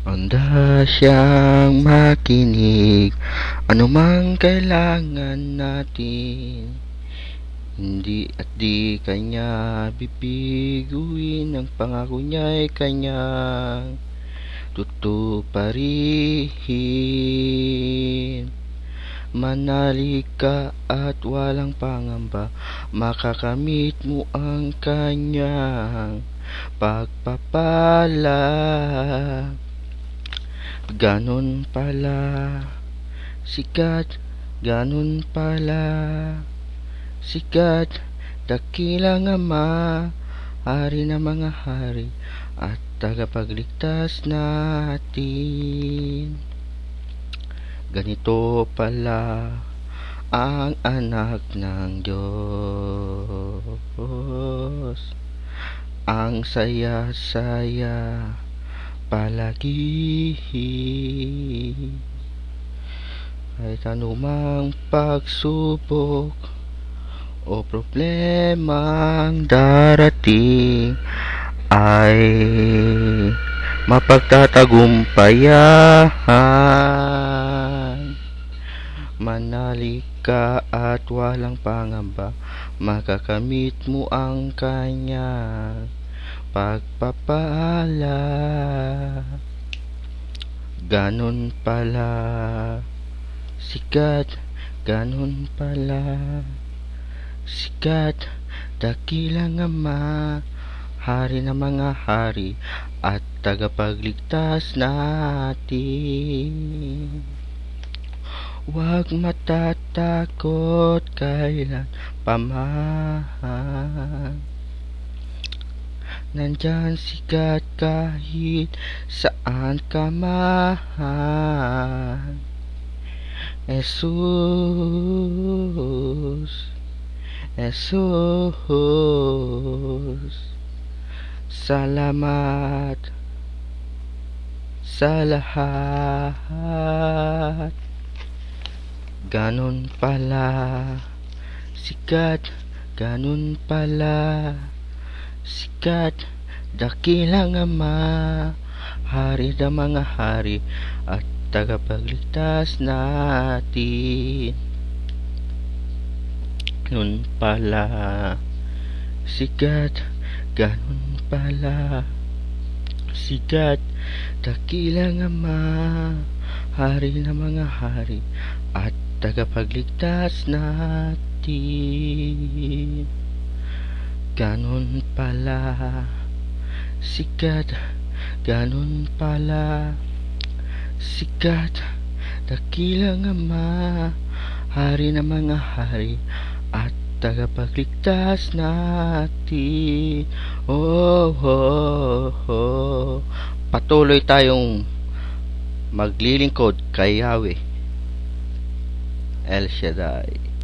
Handa siyang makinig, anumang kailangan natin. Hindi at di kanya bibiguin, ang pangako niya'y kanyang tutuparin. Manalig ka at walang pangamba, makakamit mo ang kanyang pagpapala. Ganon pala, sikat, ganon pala, sikat, dakilang Ama, hari ng mga hari, at tagapagligtas natin. Ganito pala ang anak ng Diyos, ang saya-saya palagi, kahit anumang pagsubok o problemang darating ay mapagtatagumpayan. Manalig ka at walang pangamba, makakamit mo ang kanyang pagpapala. Ganon pala, sikat, ganon pala, sikat, dakilang Ama, hari ng mga hari, at tagapagligtas natin. Huwag matatakot kailan paman, nandyan sikat kahit saan ka man. Jesus, Jesus, salamat sa lahat. Ganon pala, sikat, ganon pala, sikat, dakilang Ama, hari ng mga hari, at tagapagligtas natin. Ganon pala, sikat, ganon pala, sikat, dakilang Ama, hari ng mga hari, at tagapagligtas natin. Ganon pala, sikat, ganon pala, sikat, dakilang Ama, hari ng mga hari, at tagapagligtas natin. Oh, oh, oh. Patuloy tayong maglilingkod kay Yahweh El Shaddai.